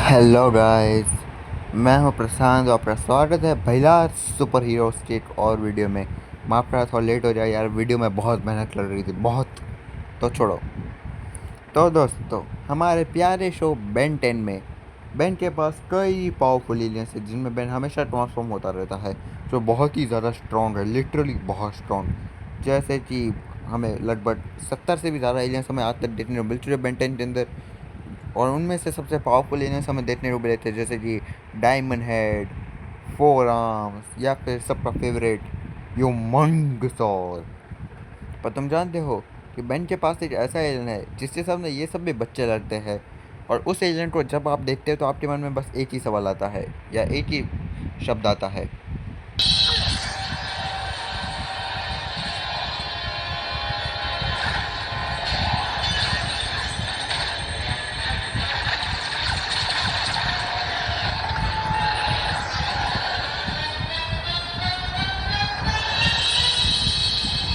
Hello guys. मैं हूं प्रशांत और आपका स्वागत है पहला सुपर हीरोज़ की एक और वीडियो में। माफ़ करना थोड़ा लेट हो जाए यार, वीडियो में बहुत मेहनत लग रही थी, बहुत। तो छोड़ो। तो दोस्तों, हमारे प्यारे शो बेन 10 में बेन के पास कई पावरफुल एलियंस है जिनमें बेन हमेशा ट्रांसफॉर्म होता रहता है, जो बहुत ही ज़्यादा स्ट्रॉन्ग है, लिटरली बहुत स्ट्रॉन्ग। जैसे कि हमें लगभग 70 से भी ज़्यादा एलियंस हमें आज तक देखने को मिल चुके हैं बेन 10 के अंदर। और उनमें से सबसे पावरफुल एलियंस हमें देखने को मिले थे, जैसे कि डायमंड हेड, फोर आर्म्स, या फिर सबका फेवरेट ह्यूमंगसॉर। पर तुम जानते हो कि बेन के पास एक ऐसा एलियन है जिसके सामने ये सब भी बच्चे लड़ते हैं। और उस एलियन को जब आप देखते हो तो आपके मन में बस एक ही सवाल आता है, या एक ही शब्द आता है।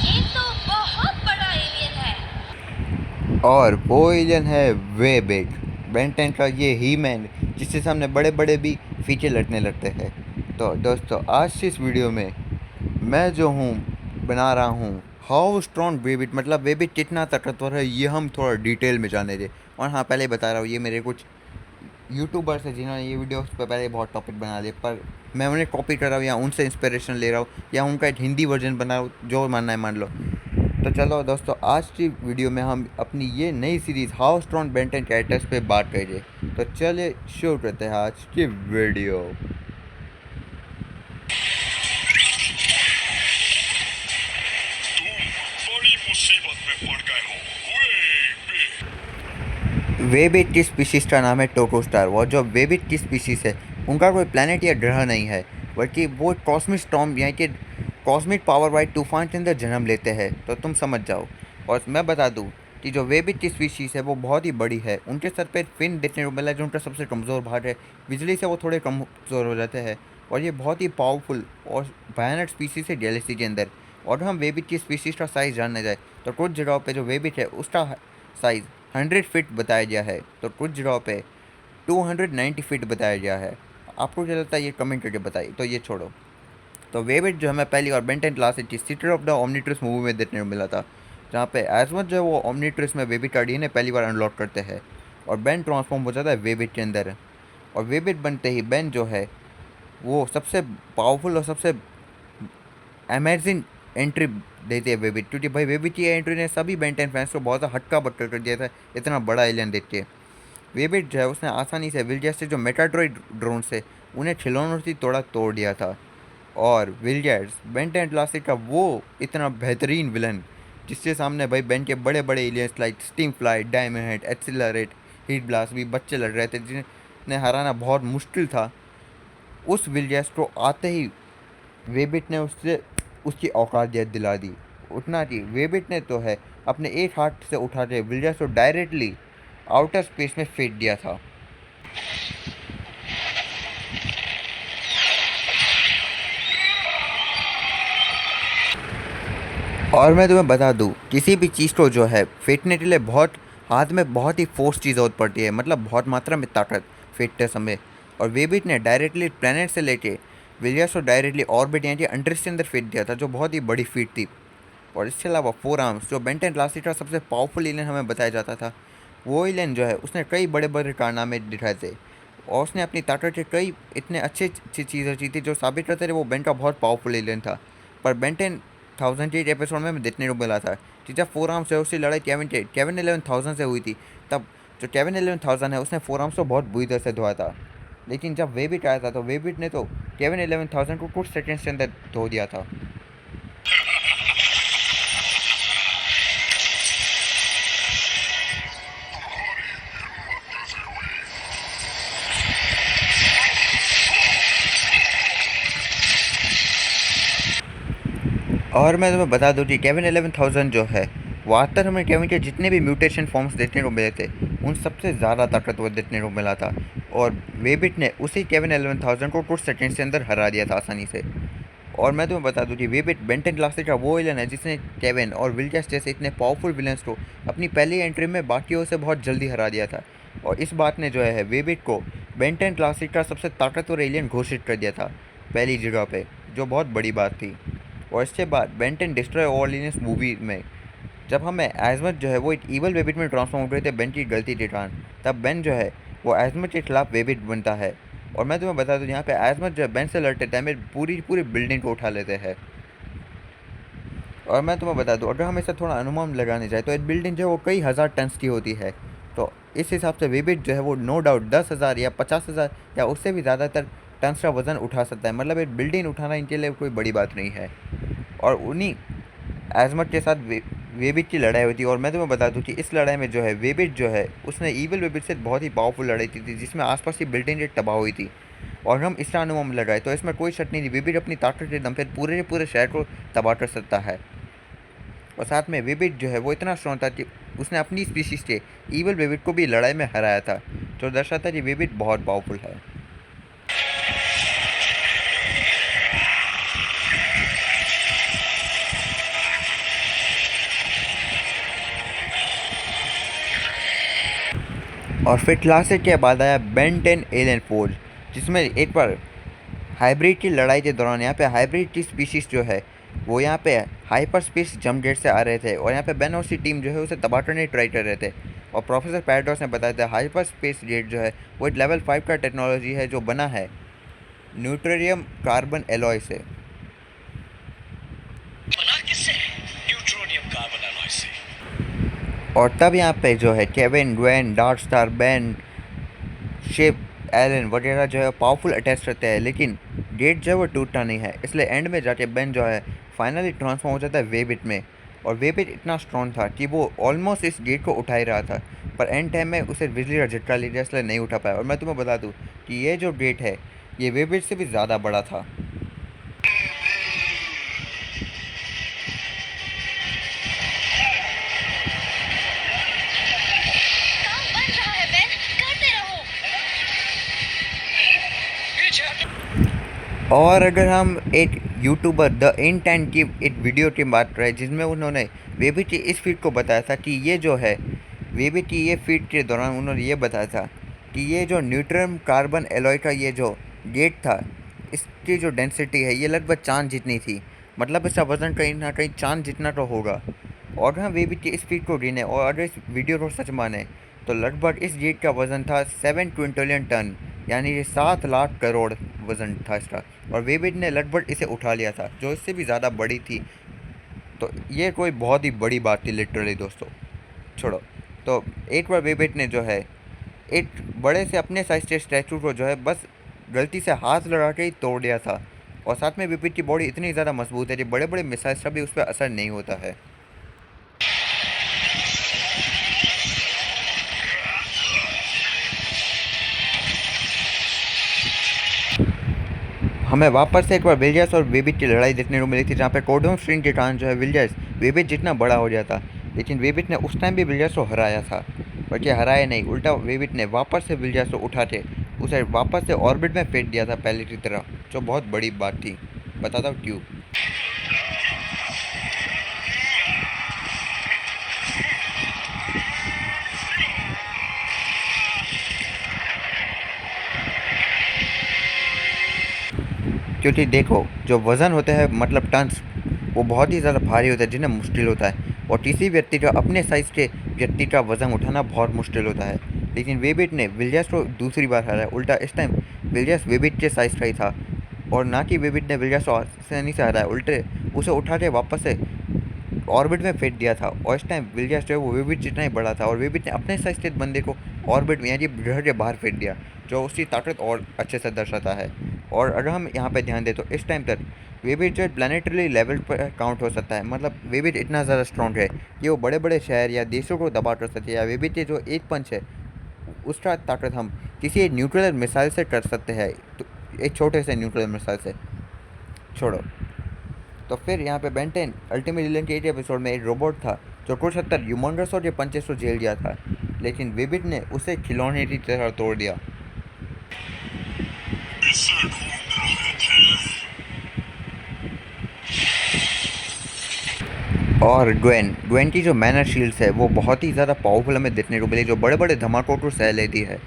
ये तो बहुत बड़ा एलियन है। और वो एलियन है वेबिट, बेन 10 का ये ही मैन जिसके सामने बड़े बड़े भी फीचर लड़ने लगते हैं। तो दोस्तों, आज की इस वीडियो में मैं जो हूँ बना रहा हूँ हाउ स्ट्रॉन्ग वेबिट, मतलब वेबिट कितना ताकतवर है, ये हम थोड़ा डिटेल में जाने दे। और हाँ, पहले बता रहा हूँ, ये मेरे कुछ यूट्यूबर्स हैं जिन्होंने ये वीडियोस पर पहले बहुत टॉपिक बना लिए, पर मैं उन्हें कॉपी कर रहा हूँ या उनसे इंस्पिरेशन ले रहा हूँ या उनका एक हिंदी वर्जन बना रहा हूँ, जो मानना है मान लो। तो चलो दोस्तों, आज की वीडियो में हम अपनी ये नई series how strong Ben 10 characters पे बात करेंगे। तो चलिए शुरू करते हैं आज की वीडियो। बड़ी मुसीबत में पड़ गए हो। वेबिट की स्पीशीज़ का नाम है टोटोस्टार। और जो वेबिट की स्पीशीज़ है उनका कोई प्लेनेट या ग्रह नहीं है, बल्कि वो कॉस्मिक स्टॉर्म यानी कि कॉस्मिक पावर वाइड तूफान के अंदर जन्म लेते हैं। तो तुम समझ जाओ। और मैं बता दूं कि जो वेबिट की स्पीशीज़ है वो बहुत ही बड़ी है। उनके सर पे फिन देखने को मिला है जो उनका सबसे कमज़ोर भाग है। बिजली से वो थोड़े कमज़ोर हो जाते हैं। और ये बहुत ही पावरफुल और भयानक स्पीशीज़ है गैलेक्सी के अंदर। और हम वेबिट की स्पीशीज़ का साइज़ जानने जाए तो कुछ जगहों पे जो वेबिट है उसका साइज़ 100 फीट बताया गया है, तो कुछ जगहों पे 290 फीट बताया गया है। आपको क्या लगता है, ये कमेंट करके बताइए। तो ये छोड़ो। तो वेबिट जो हमें पहली और बेन 10 क्लास की सिटी ऑफ द ओमनिट्रस मूवी में देखने को मिला था, जहाँ पे एजमत जो है वो ओमनिट्रस में वेबिट का डीएनए पहली बार अनलॉक करते हैं और बेन ट्रांसफॉर्म हो जाता है वेबिट के अंदर। और वेबिट बनते ही बेन जो है वो सबसे पावरफुल और सबसे अमेजिंग एंट्री देती है वेबिट, क्योंकि भाई वेबिट की एंट्री ने सभी बेन 10 फैंस को बहुत हक्का बक्का कर दिया था इतना बड़ा एलियन देख के। वेबिट जो है उसने आसानी से विलजर्स से जो मेटाड्रॉइड ड्रोन से उन्हें खिलौनों से तोड़ दिया था। और विलजर्स बेन 10 क्लासिक का वो इतना बेहतरीन विलन जिसके सामने भाई बेन के बड़े बड़े aliens like steam flight, diamond head, accelerate, heat blast भी बच्चे लड़ रहे थे जिन्हें हराना बहुत मुश्किल था। उस विलजर्स को आते ही वेबिट ने उससे उसकी औकात याद दिला दी। उतना कि वेबिट ने तो है अपने एक हाथ से उठा के विलजर्स को डायरेक्टली आउटर स्पेस में फेंक दिया था। और मैं तुम्हें बता दूँ, किसी भी चीज़ को जो है फेंकने के लिए बहुत हाथ में बहुत ही फोर्स की ज़रूरत पड़ती है, मतलब बहुत मात्रा में ताकत फेंकते समय। और वेबिट ने डायरेक्टली प्लेनेट से लेके विलियर्स को डायरेक्टली ऑर्बिट यानी कि अंतरिक्ष के अंदर फेंक दिया था, जो बहुत ही बड़ी फीट थी। और इसके अलावा फोर आर्म्स जो बेन 10 क्लासिक का सबसे पावरफुल एलियन हमें बताया जाता था, वो एलियन जो है उसने कई बड़े बड़े कारनामे दिखाए थे। और उसने अपनी ताकत के कई इतने अच्छी अच्छी चीज़ें की थी जो साबित करते थे वो बेन का बहुत पावरफुल एलियन था। पर बेन 10,000 के एक एपिसोड में देखने को मिला था कि जब फोर आर्म्स है उसकी लड़ाई केविन 11,000 से हुई थी, तब जो केविन 11,000 है उसने फोर आर्म्स को बहुत बुरी तरह से धोया था। लेकिन जब वेबिट आया था तो वेबिट ने तो केविन 11,000 को कुछ सेकेंड्स के अंदर धो दिया था। और मैं तुम्हें बता दूं कि केविन 11,000 जो है वो आज तक हमें केविन के जितने भी म्यूटेशन फॉर्म्स देखने को मिले थे उन सबसे ज़्यादा ताकतवर देखने को मिला था। और वेबिट ने उसी केविन 11,000 को कुछ सेकंड्स के अंदर हरा दिया था आसानी से। और मैं तुम्हें बता दूं कि वेबिट बेन 10 क्लासिक का वो विलन है जिसने केविन और विलजर्स जैसे इतने पावरफुल विलन्स को अपनी पहली एंट्री में बाकियों से बहुत जल्दी हरा दिया था। और इस बात ने जो है वेबिट को बेन 10 क्लासिक का सबसे ताकतवर एलियन घोषित कर दिया था पहली जगह पे, जो बहुत बड़ी बात थी। और इसके बाद बेन 10 डिस्ट्रॉय ऑल इन इस मूवी में जब हमें एजमत जो है वो एक ईवल वेबिट में ट्रांसफॉर्म हो गए थे बेन की गलती के कारण, तब बेन जो है वो एजमत के खिलाफ वेबिट बनता है। और मैं तुम्हें बता दूं यहाँ पे एजमत जो है बेन से लड़ते टाइम में पूरी पूरी बिल्डिंग को उठा लेते हैं। और मैं तुम्हें बता दूं अगर हम इसे थोड़ा अनुमान लगाने जाए तो एक बिल्डिंग जो है वो कई हज़ार टन्स की होती है। तो इस हिसाब से वेबिट जो है वो नो डाउट 10,000 या 50,000 या उससे भी ज़्यादातर टन्स का वज़न उठा सकता है। मतलब एक बिल्डिंग उठाना इनके लिए कोई बड़ी बात नहीं है। और उन्हीं एजमत के साथ वेबिट की लड़ाई हुई थी। और मैं तुम्हें बता दूं कि इस लड़ाई में जो है वेबिट जो है उसने ईविल वेबिट से बहुत ही पावरफुल लड़ाई की थी, जिसमें आसपास की बिल्डिंग तबाह हुई थी। और हम इसका अनुमान लगाए तो इसमें कोई शक नहीं थी, वेबिट अपनी ताकत के दम पे पूरे के पूरे शहर को तबाह कर सकता है। और साथ में वेबिट जो है वो इतना स्ट्रॉन्ग था कि उसने अपनी स्पीशीज के ईवल वेबिट को भी लड़ाई में हराया था, जो दर्शाता है कि वेबिट बहुत पावरफुल है। और फिर क्लासिक के बाद आया बेन 10 एलियन फोर्स, जिसमें एक बार हाइब्रिड की लड़ाई के दौरान यहाँ पे हाइब्रिड की स्पीशीज जो है वो यहाँ पे हाइपर स्पेस जंप जेट से आ रहे थे। और यहाँ पे बेन और उसकी टीम जो है उसे तबाह करने ट्राई कर रहे थे। और प्रोफेसर पैराडॉक्स ने बताया था हाइपर स्पेस जेट जो है वो एक लेवल 5 का टेक्नोलॉजी है जो बना है न्यूट्रियम कार्बन एलॉय से। बना किससे है? न्यूट्रोनियम कार्बन एलॉय से। और तब यहाँ पे जो है Kevin, Gwen, Darkstar, Ben, Ship, Alan वगैरह जो है पावरफुल अटैच करते हैं, लेकिन गेट जो है वो टूटता नहीं है। इसलिए एंड में जाके बेन जो है फाइनली ट्रांसफॉर्म हो जाता है वेबिट में। और वेबिट इतना स्ट्रॉन्ग था कि वो ऑलमोस्ट इस गेट को उठा ही रहा था, पर एंड टाइम में उसे बिजली का झटका ले लिया, इसलिए नहीं उठा पाया। और मैं तुम्हें बता दूँ कि ये जो गेट है ये वेबिट से भी ज़्यादा बड़ा था। काम बन रहा है बेन, करते रहो। पीछे हटो। और अगर हम एक यूट्यूबर द इंटेंट की एक वीडियो की बात करें जिसमें उन्होंने वेबिट की इस फीट को बताया था कि ये जो है वेबिट की ये फीट के दौरान उन्होंने ये बताया था कि ये जो न्यूट्रम कार्बन एलॉय का ये जो गेट था इसकी जो डेंसिटी है ये लगभग चांद जितनी थी। मतलब इसका वज़न कहीं ना कहीं चांद जितना तो होगा। और हम वेबिट की इस फीट को गिने और अगर इस वीडियो को सच माने तो लगभग इस गेट का वज़न था 7 क्विंटोलियन टन, यानी ये 7 लाख करोड़ वज़न था इसका। और वेबिट ने लगभग इसे उठा लिया था, जो इससे भी ज़्यादा बड़ी थी। तो ये कोई बहुत ही बड़ी बात थी लिटरली दोस्तों। छोड़ो। तो एक बार वेबिट ने जो है एक बड़े से अपने साइज के स्टैचू को जो है बस गलती से हाथ लगा के ही तोड़ दिया था। और साथ में वेबिट की बॉडी इतनी ज़्यादा मजबूत है कि बड़े बड़े मिसाइल्स का भी उस पर असर नहीं होता है। हमें वापस से एक बार विलियर्स और वेबिट की लड़ाई देखने को मिली थी, जहाँ पे कोडोन स्ट्रिंग के कारण जो है विलियर्स वेबिट जितना बड़ा हो गया था, लेकिन वेबिट ने उस टाइम भी विलियर्स को हराया था। बल्कि हराया नहीं, उल्टा वेबिट ने वापस से विलियर्स को उठा के उसे वापस से ऑर्बिट में फेंक दिया था पहले की तरह, जो बहुत बड़ी बात थी। बताता हूँ क्यों। क्योंकि देखो जो वज़न होते हैं मतलब टन्स, वो बहुत ही ज़्यादा भारी होता है जिन्हें मुश्किल होता है। और किसी व्यक्ति का अपने साइज़ के व्यक्ति का वज़न उठाना बहुत मुश्किल होता है। लेकिन वेबिट ने विलियर्स को दूसरी बार हराया। उल्टा इस टाइम विलियर्स वेबिट के साइज़ का ही था, और ना कि वेबिट ने विलियर्स को आसानी से हराया, उल्टे उसे उठा के वापस से ऑर्बिट में फेंक दिया था। और इस टाइम विलियर्स जो है वो वेबिट जितना ही बड़ा था, और वेबिट ने अपने साइज के बंदे को ऑर्बिट में यानी ग्रह के बाहर फेंक दिया, जो उसकी ताकत और अच्छे से दर्शाता है। और अगर हम यहाँ पे ध्यान दें तो इस टाइम तक वेबिट जो है प्लानिटरी लेवल पर काउंट हो सकता है। मतलब वेबिट इतना ज़्यादा स्ट्रॉन्ग है कि वो बड़े बड़े शहर या देशों को दबा कर सकते हैं। या वेबिट के जो एक पंच है उसका ताकत हम किसी एक न्यूक्लियर मिसाइल से कर सकते हैं, तो एक छोटे से न्यूक्लियर मिसाइल से। छोड़ो। तो फिर यहाँ पे बेन 10 अल्टीमेट विलन के 8 एपिसोड में एक रोबोट था जो कुछ हद तक ह्यूमंगस और 500 को झेल गया था, लेकिन वेबिट ने उसे खिलौने की तरह तोड़ दिया। इसे ढूंढ रहे थे। और ग्वेन की जो मैनर शील्ड्स है वो बहुत ही ज़्यादा पावरफुल हमें देखने को मिली, जो बड़े बड़े धमाकों को सह लेती है।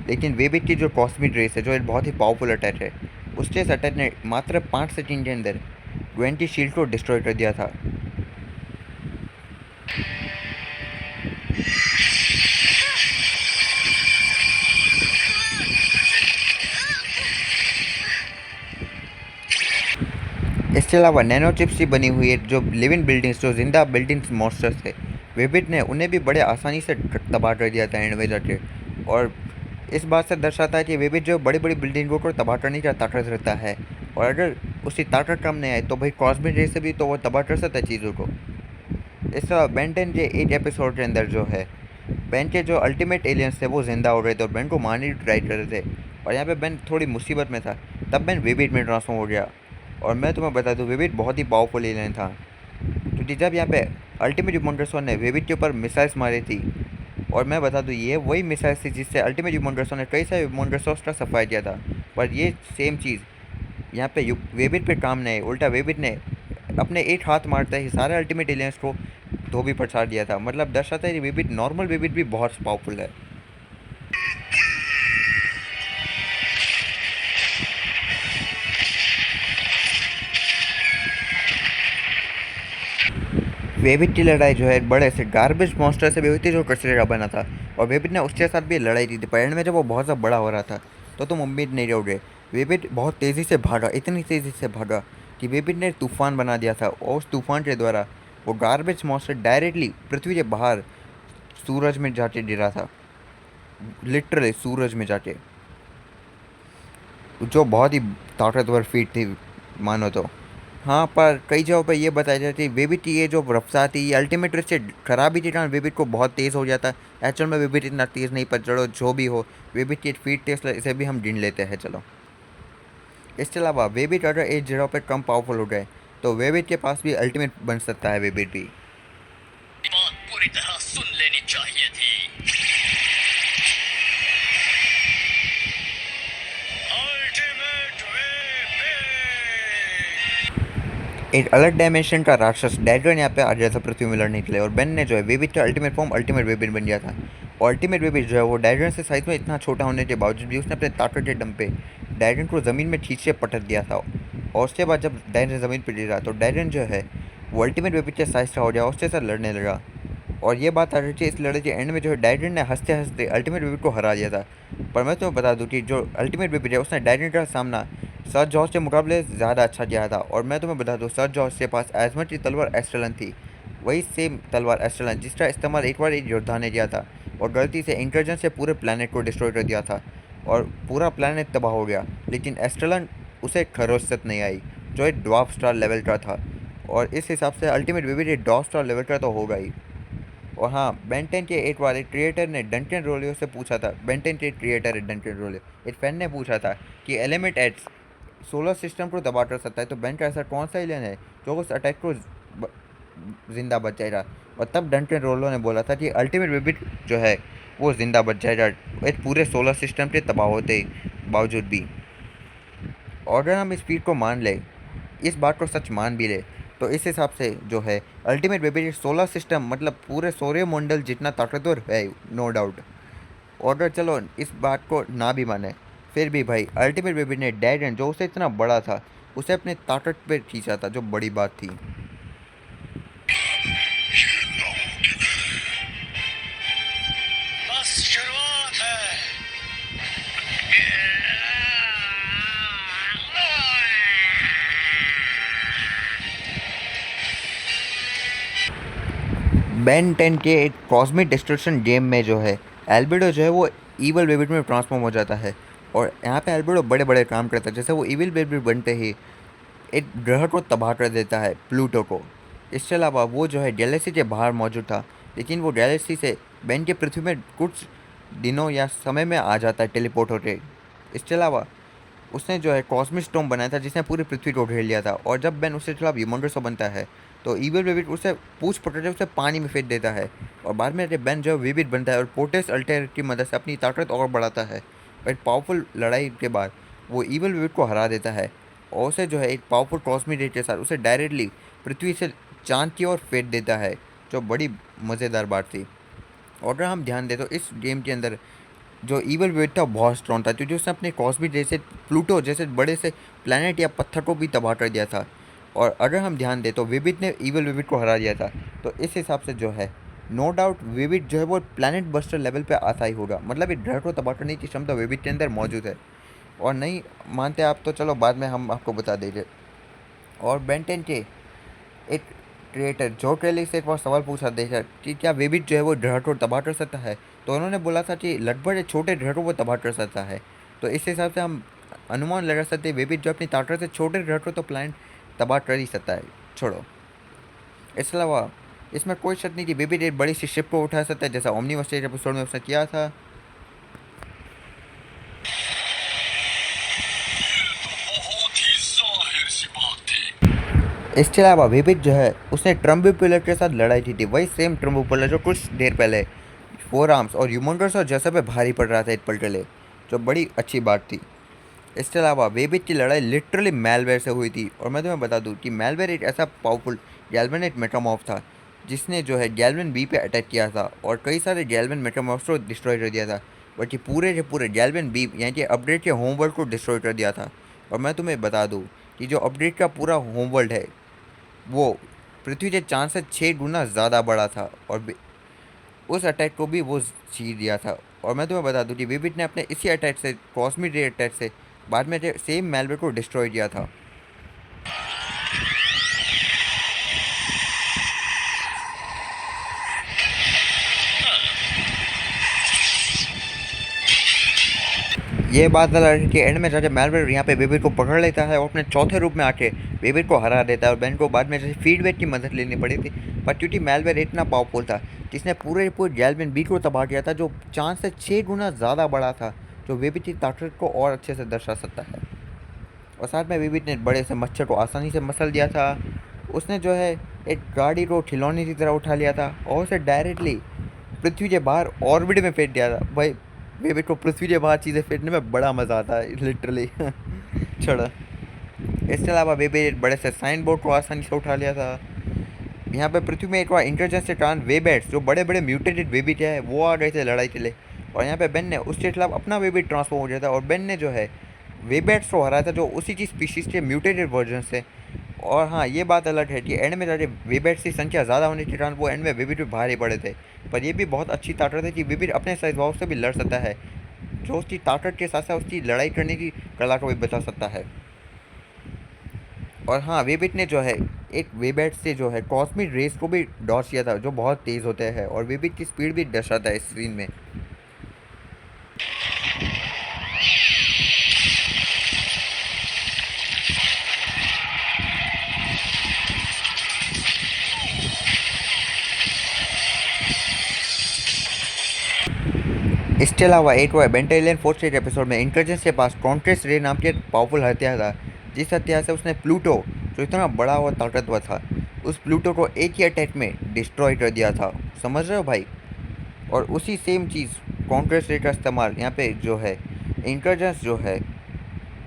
लेकिन वेबिट की जो कॉस्मिक रेस है, जो एक बहुत ही पावरफुल अटैक है, उसके इस अटैक ने मात्र 5 सेकंड के अंदर 20 शील्ड को डिस्ट्रॉय कर दिया था। इसके अलावा नैनो चिप्स से बनी हुई जो लिविंग बिल्डिंग्स, जो जिंदा बिल्डिंग्स मॉन्स्टर्स थे, वेबिट ने उन्हें भी बड़े आसानी से तबाह कर दिया था एंड में जाके। और इस बात से दर्शाता है कि वेबिट जो बड़ी बड़ी बिल्डिंगों को तबाह करने का ताकत रखता है, और अगर उसकी ताकत कम नहीं आए तो भाई कॉस्मिक रे से भी तो वो तबाह कर सकता है चीज़ों को। इस तरह बेन 10 के एक एपिसोड के अंदर जो है, बेन के जो अल्टीमेट एलियंस थे वो जिंदा हो रहे थे और बेन को मारने की ट्राई कर रहे थे, और यहाँ पे बेन थोड़ी मुसीबत में था। तब बेन वेबिट में ट्रांसफॉर्म हो गया। और मैं तुम्हें बता दूँ, वेबिट बहुत ही पावरफुल एलियन था, क्योंकि जब यहाँ पे अल्टीमेट यूमोंड्रेसोन ने वेबिट के ऊपर मिसाइल्स मारी थी, और मैं बता दूँ ये वही मिसाइल्स थी जिससे अल्टीमेट यूमोंड्रेसोन ने कई सारे यूमोंड्रेसोस का सफाई किया था। पर ये सेम चीज़ यहाँ पे वेबिट पे काम नहीं, उल्टा वेबिट ने अपने एक हाथ मारते ही सारे अल्टीमेट एलियंस को धोबी पछाड़ दिया था। मतलब दर्शाता है कि वेबिट, नॉर्मल वेबिट भी बहुत पावरफुल है। वेबिट की लड़ाई जो है बड़े से गार्बेज मॉन्स्टर से भी हुई थी जो कचरे का बना था, और वेबिट ने उसके साथ भी लड़ाई की थी। पर एंड में जब वो बहुत ज़्यादा बड़ा हो रहा था तो तुम उम्मीद नहीं करोगे, वेबिट बहुत तेज़ी से भागा, इतनी तेज़ी से भागा कि वेबिट ने तूफान बना दिया था, और उस तूफान के द्वारा वो गार्बेज मॉन्स्टर डायरेक्टली पृथ्वी के बाहर सूरज में जाके गिरा था, लिटरली सूरज में जाके, जो बहुत ही ताकतवर फीट थी मानो तो। हाँ, पर कई जगहों पर यह बताया जाता है वेबिट की ये जो रफ्तार थी, ये अल्टीमेट से खराबी के कारण वेबिट को बहुत तेज़ हो जाता है। एक्चुअल में वेबिट इतना तेज़ नहीं, पर चलो जो भी हो, वेबिट की एक फीट टेस्ट इसे भी हम गिन लेते हैं चलो। इसके अलावा वेबिट अगर एक जगह पर कम पावरफुल हो गए तो वेबिट के पास भी अल्टीमेट बन सकता है वेबिट भी। बात पूरी तरह सुन लेनी चाहिए थी। अल्टीमेट वेबिट। एक अलग डायमेंशन का राक्षस ड्रैगन यहाँ पे आ गया था पृथ्वी में लड़ने के लिए, और बेन ने जो है वेबिट का अल्टीमेट फॉर्म अल्टीमेट वेबिट बन गया था। और अल्टीमेट वेबिट जो है वो ड्रैगन से साइज में इतना छोटा होने के बावजूद भी उसने अपने ताकत के दम पे ड्रैगन को ज़मीन में ठीक से पटक दिया था। और उसके बाद जब ड्रैगन ज़मीन पर गिरा तो ड्रैगन जो है वो अल्टीमेट वेबिट के साइज का हो गया, उसके साथ लड़ने लगा। और ये बात आ रही थी इस लड़ाई के एंड में जो है ड्रैगन ने हंसते हंसते अल्टीमेट वेबिट को हरा दिया था। पर मैं तुम्हें बता दूँ कि जो अल्टीमेट वेबिट है उसने ड्रैगन का सामना सर जॉर्ज के मुकाबले ज़्यादा अच्छा किया था। और मैं तुम्हें बता दूँ, सर जॉर्ज के पास एजमट की तलवार एस्ट्रलन थी, वही सेम तलवार एस्ट्रलन जिसका इस्तेमाल एक बार एक योद्धा ने किया था, और गलती से इंकर्जन से पूरे प्लानट को डिस्ट्रॉय कर दिया था, और पूरा प्लानट तबाह हो गया। लेकिन एस्ट्रलन उसे खरोसत नहीं आई, जो एक ड्वार्फ स्टार लेवल का था, और इस हिसाब से अल्टीमेट वेबिट एक ड्वार्फ स्टार लेवल का तो होगा ही। और हाँ, बेन 10 के एक बार एक क्रिएटर ने डंकन रोलियो से पूछा था, बेन 10 के क्रिएटर है डंकन रोलियो, एक फैन ने पूछा था कि एलिमेंट एट्स सोलर सिस्टम को तबाह कर सकता है, तो बेन का ऐसा कौन सा एलियन है जो उस अटैक को जिंदा बच जाएगा। और तब डंकन रोलियो ने बोला था कि अल्टीमेट वेबिट जो है वो ज़िंदा बच जाएगा एक पूरे सोलर सिस्टम के तबाह होते बावजूद भी। और अगर हम इस स्पीड को मान ले, इस बात को सच मान भी ले, तो इस हिसाब से जो है अल्टीमेट वेबिट सोलर सिस्टम मतलब पूरे सौरमंडल जितना ताकतवर है, नो डाउट। और अगर चलो इस बात को ना भी माने, फिर भी भाई अल्टीमेट वेबिट ने ड्रैगन जो उसे इतना बड़ा था उसे अपने ताकत पे खींचा था, जो बड़ी बात थी। बस शुरुआत है। बेन 10 के एक कॉस्मिक डिस्ट्रक्शन गेम में जो है एल्बिडो जो है वो ईवल वेबिट में ट्रांसफॉर्म हो जाता है, और यहाँ पे एल्बिडो बड़े बड़े काम करता है। जैसे वो ईविल वेबिट बनते ही एक ग्रह को तबाह कर देता है, प्लूटो को। इसके अलावा वो जो है गैलेक्सी के बाहर मौजूद था, लेकिन वो गैलेक्सी से बेन के पृथ्वी में कुछ दिनों या समय में आ जाता है टेलीपोर्ट होकर। इसके अलावा उसने जो है कॉस्मिक स्टॉर्म बनाया था जिसने पूरी पृथ्वी को घेर लिया था, और जब बेन उसके खिलाफ ह्यूमंगसो बनता है तो ईविल वेबिट उसे पूछ पकड़ के उसे पानी में फेंक देता है, और बाद में जब बेन जो वेबिट बनता है और पोर्टेस अल्टेर की मदद से अपनी ताकत और बढ़ाता है, और एक पावरफुल लड़ाई के बाद वो ईविल वेबिट को हरा देता है, और उसे जो है एक पावरफुल कॉस्मिक रे के साथ उसे डायरेक्टली पृथ्वी से चांद की ओर फेंक देता है, जो बड़ी मज़ेदार बात थी। और अगर हम ध्यान दें तो इस गेम के अंदर जो ईवल वेट था बहुत स्ट्रॉन्ग था, क्योंकि उसने अपने कॉस्मिक जैसे प्लूटो जैसे बड़े से प्लैनेट या पत्थर को भी तबाह कर दिया था। और अगर हम ध्यान दें तो विविड ने ईवल विविड को हरा दिया था। तो इस हिसाब से जो है नो डाउट विविड जो है वो प्लैनेट बस्टर लेवल पे आता ही होगा, मतलब एक ग्रह को तबाह करने की क्षमता विविड के अंदर मौजूद है। और नहीं मानते आप तो चलो बाद में हम आपको बता देंगे। और बेंटेन के एक क्रिएटर जो ट्रेली से एक बार सवाल पूछा देखा कि क्या वेबिट जो है वो ग्रह को तबाह कर सकता है, तो उन्होंने बोला था कि लगभग एक छोटे ग्रह को वो तबाह कर सकता है। तो इस हिसाब से हम अनुमान लगा सकते हैं वेबिट जो अपनी ताकत से छोटे ग्रह को तो प्लान तबाह कर ही सकता है। छोड़ो, इसके अलावा इसमें कोई शक नहीं कि वेबिट एक बड़ी सी शिप को उठा सकता है, जैसा ओमनीवर्स एपिसोड में उसने किया था। बहुत ही जाहिर सी बात थी। इसके अलावा विविध जो है उसने ट्रम्बुपुलर के साथ लड़ाई की थी, वही सेम ट्रम्बुपुलर जो कुछ देर पहले फोर आर्म्स और ह्यूमंगस और जैसा पे भारी पड़ रहा था एक पल के लिए, जो बड़ी अच्छी बात थी। इसके अलावा वेबिट की लड़ाई लिटरली मैलवेयर से हुई थी। और मैं तुम्हें बता दूं कि मैलवेयर एक ऐसा पावरफुल गैल्वेनेट मेटामॉर्फ था जिसने जो है गैल्वेन बी पे अटैक किया था और कई सारे गैल्वेन मेटामॉर्फ्स को डिस्ट्रॉय कर दिया था, बल्कि पूरे के पूरे गैल्वेन बी यानी कि अपडेट के होमवर्ल्ड को डिस्ट्रॉय कर दिया था। और मैं तुम्हें बता दूं कि जो अपडेट का पूरा होमवर्ल्ड है वो पृथ्वी के चांद से 6 गुना ज़्यादा बड़ा था और उस अटैक को भी वो जीत दिया था। और मैं तुम्हें बता दूं कि विबिट ने अपने इसी अटैक से, कॉस्मिक रे अटैक से, बाद में सेम मेलवेयर को डिस्ट्रॉय किया था। ये बात अलग है कि एंड में जैसे मेलवेयर यहाँ पे बेबिट को पकड़ लेता है और अपने चौथे रूप में आके बेबिट को हरा देता है और बेन को बाद में जैसे फीडबैक की मदद लेनी पड़ी थी। पर क्योंकि मेलवेयर इतना पावरफुल था जिसने पूरे पूरे गैल्वेन बी को तबाह किया था, जो चांद से 6 गुना ज़्यादा बड़ा था, जो बेबिट की ताकत को और अच्छे से दर्शा सकता है। और साथ में बेबिट ने बड़े से मच्छर को आसानी से मसल दिया था। उसने जो है एक गाड़ी को खिलौने की तरह उठा लिया था और उसे डायरेक्टली पृथ्वी के बाहर ऑर्बिट में फेंक दिया था। भाई बेबिट को पृथ्वी के बाहर चीज़ें फेंकने में बड़ा मज़ा आता है लिटरली। छोड़ा, इसके अलावा बेबी एक बड़े से साइन बोर्ड को आसानी से उठा लिया था। यहाँ पे पृथ्वी में एक बार इंटेलिजेंस के कारण वेबेट्स जो बड़े बड़े म्यूटेटेड बेबी है वो आ गए थे लड़ाई के लिए। और यहाँ पे बेन ने उसके खिलाफ अपना बेबी ट्रांसफॉर्म हो गया था और बेन ने जो है वेबेट्स को हराया था जो उसी की स्पीशीज़ के म्यूटेटेड वर्जन से। और हाँ, ये बात अलग है कि एंड में जाके वेबेट्स की संख्या ज़्यादा होने के कारण वो एंड में वेबिट पे भारी पड़े थे। पर ये भी बहुत अच्छी ताकत है कि वेबिट अपने स्वभाव से भी लड़ सकता है, जो उसकी ताकत के साथ साथ उसकी लड़ाई करने की कला को भी बता सकता है। और हाँ, वेबिट ने जो है एक वेबेट से जो है कॉस्मिक रेस को भी डॉज किया था जो बहुत तेज़ होते हैं और वेबिट की स्पीड भी दर्शाता है इस सीन में। इसके अलावा एक और बेंटेलियन फोर्थ स्टेज एपिसोड में इंटेलिजेंस के पास कॉन्ट्रेस रे नाम के पावरफुल हथियार था, जिस हथियार से उसने प्लूटो जो इतना बड़ा और ताकतवर था उस प्लूटो को एक ही अटैक में डिस्ट्रॉय कर दिया था। समझ रहे हो भाई? और उसी सेम चीज़ कॉन्ट्रेस रे का इस्तेमाल यहाँ पे जो है इंटेलिजेंस जो है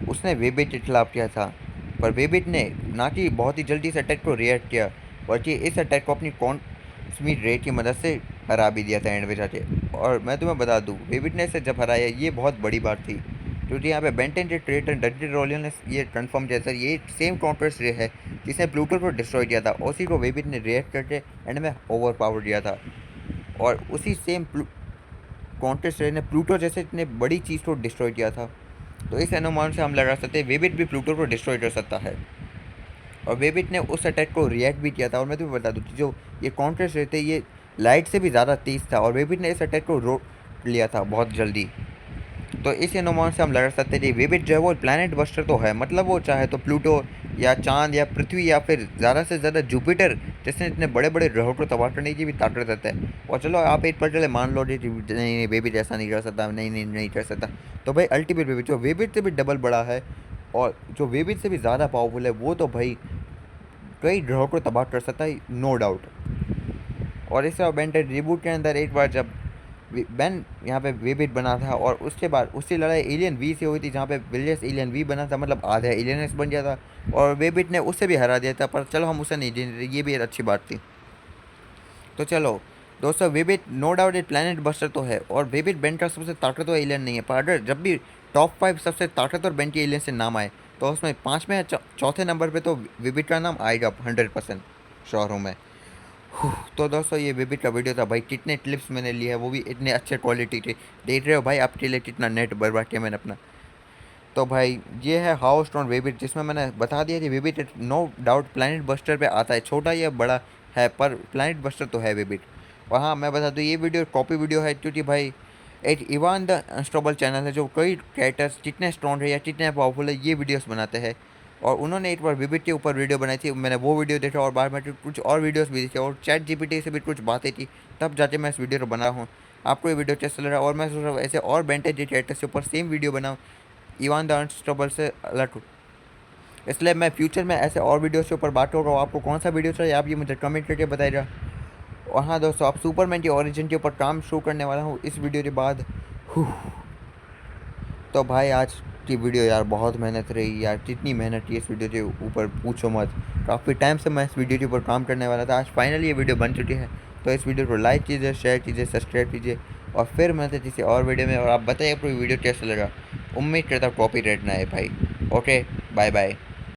उसने वेबिट के खिलाफ किया था। पर वेबिट ने ना कि बहुत ही जल्दी इस अटैक को रिएक्ट किया, बल्कि इस अटैक को अपनी कॉस्मिक रे की मदद से हरा भी दिया था एंड में जाके। और मैं तुम्हें बता दूं वेबिट ने इसे जब हराया ये बहुत बड़ी बात थी, क्योंकि यहाँ पे बेंटेन के क्रिएटर डंडी रोलियन ने ये कंफर्म किया था ये सेम कॉन्ट्रेस रे है जिसने प्लूटो को डिस्ट्रॉय किया था, उसी को वेबिट ने रिएक्ट करके एंड में ओवर पावर दिया था। और उसी सेम कॉन्ट्रेस रे ने प्लूटो जैसे इतने बड़ी चीज़ को डिस्ट्रॉय किया था। तो इस अनुमान से हम लगा सकते हैं वेबिट भी प्लूटो को डिस्ट्रॉय कर सकता है। और वेबिट ने उस अटैक को रिएक्ट भी किया था। और मैं तुम्हें बता दूँ कि जो ये कॉन्ट्रेस्ट रहते ये लाइट से भी ज़्यादा तेज़ था और वेबिट ने इस अटैक को रोक लिया था बहुत जल्दी। तो इस अनुमान से हम लगा सकते हैं कि वेबिट जो है वो प्लैनेट बस्टर तो है, मतलब वो चाहे तो प्लूटो या चांद या पृथ्वी या फिर ज़्यादा से ज़्यादा जुपिटर जैसे इतने बड़े बड़े ग्रहों को तबाह करने की भी ताकत रहता है। और चलो आप एक पर चले मान लो कि नहीं नहीं वेबिट ऐसा नहीं कर सकता, नहीं नहीं नहीं कर सकता, तो भाई अल्टीमेट वेबिट जो वेबिट से भी डबल बड़ा है और जो वेबिट से भी ज़्यादा पावरफुल है वो तो भाई कई ग्रहों को तबाह कर सकता है, नो डाउट। और इस बेंटेड रिबूट के अंदर एक बार जब बेन यहाँ पे वेबिट बना था और उसके बाद उसकी लड़ाई एलियन वी से हुई थी, जहाँ पे विलियस एलियन वी बना था, मतलब आधा एलियनस बन गया था और वेबिट ने उससे भी हरा दिया था। पर चलो हम उसे नहीं जीते, ये भी एक अच्छी बात थी। तो चलो दोस्तों वेबिट नो डाउट एक प्लैनेट बस्टर तो है, और वेबिट बेन का सबसे ताकतवर एलियन नहीं है, पर अगर जब भी टॉप 5 सबसे ताकतवर बेन के एलियन से नाम आए तो उसमें 5वें या चौथे नंबर पे तो वेबिट का नाम आएगा, 100% श्योर हूँ मैं। तो दोस्तों ये वेबिट का वीडियो था भाई, कितने क्लिप्स मैंने लिए हैं वो भी इतने अच्छे क्वालिटी के, देख रहे हो भाई आपके लिए कितना नेट बर्बाद किया मैंने अपना। तो भाई ये है हाउ स्टोन वेबिट, जिसमें मैंने बता दिया कि वेबिट नो डाउट प्लैनेट बस्टर पे आता है, छोटा या बड़ा है पर प्लैनेट बस्टर तो है वेबिट। और हाँ मैं बता दूँ ये वीडियो कॉपी वीडियो है, क्योंकि भाई एक इवान द अनस्टॉपेबल चैनल है जो कई कैरेक्टर्स कितने स्ट्रॉन्ग है या कितने पावरफुल है ये वीडियोस बनाते हैं, और उन्होंने एक बार वेबिट के ऊपर वीडियो बनाई थी, मैंने वो वीडियो देखा और बाद में कुछ और वीडियोस भी देखे और चैट जीपीटी से भी कुछ बातें की, तब जाके मैं इस वीडियो को बना हूँ। आपको ये वीडियो कैसा लग रहा है, और मैं सोच रहा हूँ ऐसे और बेंटेज कैरेक्टर्स के ऊपर सेम वीडियो बनाऊँ इवान द अनस्टॉपेबल से अलग हो। इसलिए मैं फ्यूचर में ऐसे और वीडियोस के ऊपर बात करूँगा। आपको कौन सा वीडियो चाहिए आप ये मुझे कमेंट करके बताइएगा। और हाँ दोस्तों, आप सुपरमैन की ओरिजिन के ऊपर काम शुरू करने वाला हूँ इस वीडियो के बाद। तो भाई आज की वीडियो यार बहुत मेहनत रही यार, कितनी मेहनत की इस वीडियो के ऊपर पूछो मत। काफ़ी टाइम से मैं इस वीडियो के ऊपर काम करने वाला था, आज फाइनली ये वीडियो बन चुकी है। तो इस वीडियो को लाइक कीजिए, शेयर कीजिए, सब्सक्राइब कीजिए, और फिर मिलते किसी और वीडियो में। और आप बताइए आपको वीडियो कैसा लगा, उम्मीद करता हूँ कॉपी रेट ना है भाई। Okay bye bye.